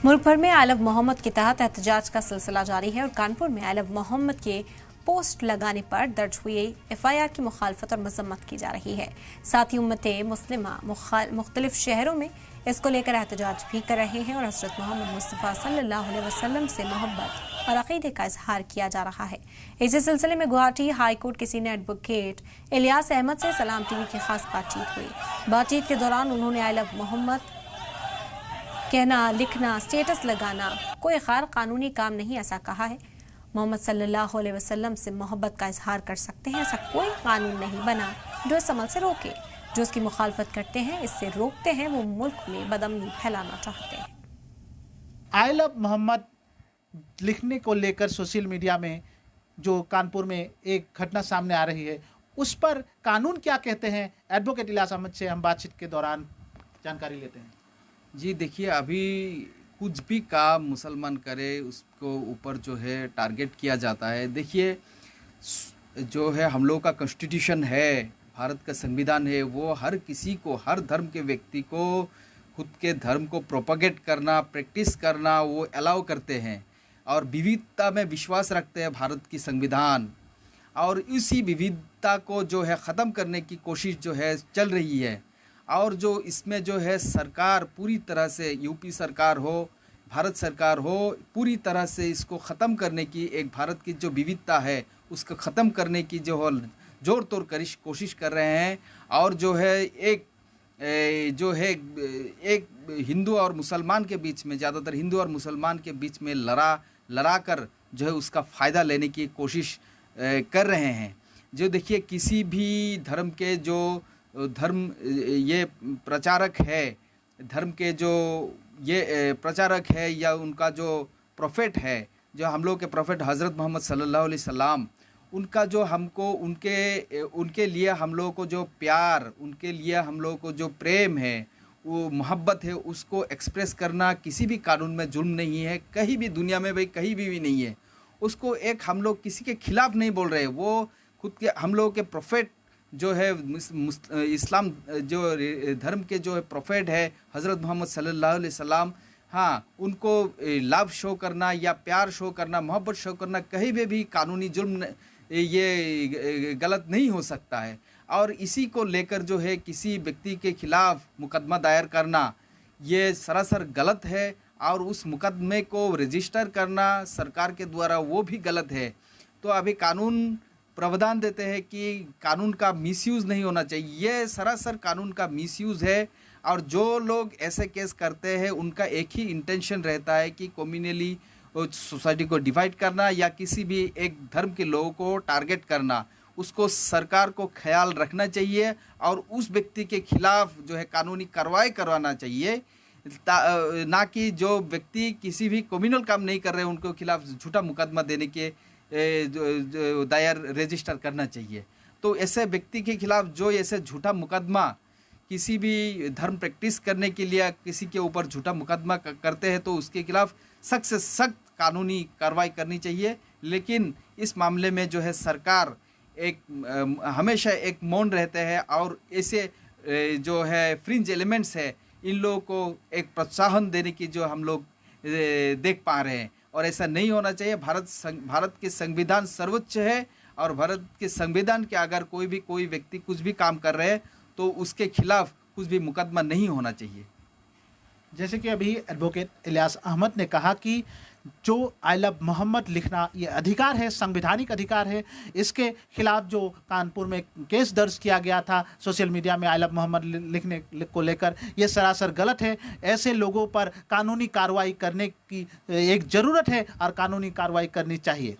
मुल्क भर में आई लव मोहम्मद के तहत एहतजाज का सिलसिला जारी है और कानपुर में आई लव मोहम्मद के पोस्ट लगाने पर दर्ज हुई एफआईआर की मुखालफत और मजम्मत की जा रही है। साथ ही उम्मत मुस्लिमा मुख्तलिफ शहरों में इसको लेकर एहतजाज भी कर रहे हैं और हजरत मोहम्मद मुस्तफ़ा सल्लल्लाहु अलैहि वसल्लम से मोहब्बत और अक़ीदे का इजहार किया जा रहा है। इसी सिलसिले में गुवाहाटी हाई कोर्ट के सीनियर एडवोकेट इलियास अहमद से सलाम टीवी की खास बातचीत हुई। बातचीत के दौरान उन्होंने आई लव मोहम्मद कहना, लिखना, स्टेटस लगाना कोई गैर कानूनी काम नहीं ऐसा कहा है। मोहम्मद सल्लल्लाहु अलैहि वसल्लम से मोहब्बत का इजहार कर सकते हैं, ऐसा कोई कानून नहीं बना जो इस अमल से रोके। जो इसकी मुखालफत करते हैं, इससे रोकते हैं, वो मुल्क में बदअमनी फैलाना चाहते हैं। आई लव मोहम्मद लिखने को लेकर सोशल मीडिया में जो कानपुर में एक घटना सामने आ रही है, उस पर कानून क्या कहते हैं, एडवोकेट इलियास अहमद से हम बातचीत के दौरान जानकारी लेते हैं। जी देखिए, अभी कुछ भी काम मुसलमान करे उसको ऊपर जो है टारगेट किया जाता है। देखिए, जो है हम लोग का कॉन्स्टिट्यूशन है, भारत का संविधान है, वो हर किसी को, हर धर्म के व्यक्ति को खुद के धर्म को प्रोपगेट करना, प्रैक्टिस करना वो अलाउ करते हैं और विविधता में विश्वास रखते हैं भारत की संविधान। और इसी विविधता को जो है ख़त्म करने की कोशिश जो है चल रही है। और जो इसमें जो है सरकार पूरी तरह से, यूपी सरकार हो, भारत सरकार हो, पूरी तरह से इसको ख़त्म करने की, एक भारत की जो विविधता है उसको ख़त्म करने की जो है जोर तोड़ कर कोशिश कर रहे हैं। और जो है एक हिंदू और मुसलमान के बीच में, ज़्यादातर हिंदू और मुसलमान के बीच में लड़ा कर जो है उसका फ़ायदा लेने की कोशिश कर रहे हैं। जो देखिए, किसी भी धर्म के जो धर्म ये प्रचारक है, धर्म के जो ये प्रचारक है या उनका जो प्रोफेट है, जो हम लोग के प्रोफेट हज़रत मोहम्मद सल्लल्लाहु अलैहि वसल्लम, उनका जो हमको उनके लिए हम लोगों को जो प्यार, उनके लिए हम लोगों को जो प्रेम है, वो मोहब्बत है, उसको एक्सप्रेस करना किसी भी कानून में जुर्म नहीं है, कहीं भी दुनिया में भाई कहीं भी नहीं है। उसको एक हम लोग किसी के खिलाफ नहीं बोल रहे, वो खुद के हम लोगों के प्रोफेट जो है इस्लाम जो धर्म के जो प्रोफेट है हज़रत मोहम्मद सल्लल्लाहु अलैहि वसल्लम, हाँ, उनको लव शो करना या प्यार शो करना, मोहब्बत शो करना कहीं भी कानूनी जुर्म ये गलत नहीं हो सकता है। और इसी को लेकर जो है किसी व्यक्ति के खिलाफ मुकदमा दायर करना ये सरासर गलत है। और उस मुकदमे को रजिस्टर करना सरकार के द्वारा वो भी गलत है। तो अभी कानून प्रावधान देते हैं कि कानून का मिसयूज़ नहीं होना चाहिए, ये सरासर कानून का मिसयूज़ है। और जो लोग ऐसे केस करते हैं उनका एक ही इंटेंशन रहता है कि कम्युनली सोसाइटी को डिवाइड करना या किसी भी एक धर्म के लोगों को टारगेट करना। उसको सरकार को ख्याल रखना चाहिए और उस व्यक्ति के खिलाफ जो है कानूनी कार्रवाई करवाना चाहिए, ना कि जो व्यक्ति किसी भी कम्युनल काम नहीं कर रहे उनको खिलाफ झूठा मुकदमा देने के दायर रजिस्टर करना चाहिए। तो ऐसे व्यक्ति के खिलाफ जो ऐसे झूठा मुकदमा किसी भी धर्म प्रैक्टिस करने के लिए किसी के ऊपर झूठा मुकदमा करते हैं तो उसके खिलाफ सख्त से सख्त कानूनी कार्रवाई करनी चाहिए। लेकिन इस मामले में जो है सरकार हमेशा एक मौन रहते हैं और ऐसे जो है फ्रिंज एलिमेंट्स है इन लोगों को एक प्रोत्साहन देने की जो हम लोग देख पा रहे हैं। और ऐसा नहीं होना चाहिए। भारत के संविधान सर्वोच्च है और भारत के संविधान के अगर कोई व्यक्ति कुछ भी काम कर रहे हैं तो उसके खिलाफ कुछ भी मुकदमा नहीं होना चाहिए। जैसे कि अभी एडवोकेट इलियास अहमद ने कहा कि जो आई लव मोहम्मद लिखना ये अधिकार है, संवैधानिक अधिकार है, इसके खिलाफ जो कानपुर में केस दर्ज किया गया था सोशल मीडिया में आई लव मोहम्मद लिखने को लेकर, ये सरासर गलत है। ऐसे लोगों पर कानूनी कार्रवाई करने की एक ज़रूरत है और कानूनी कार्रवाई करनी चाहिए।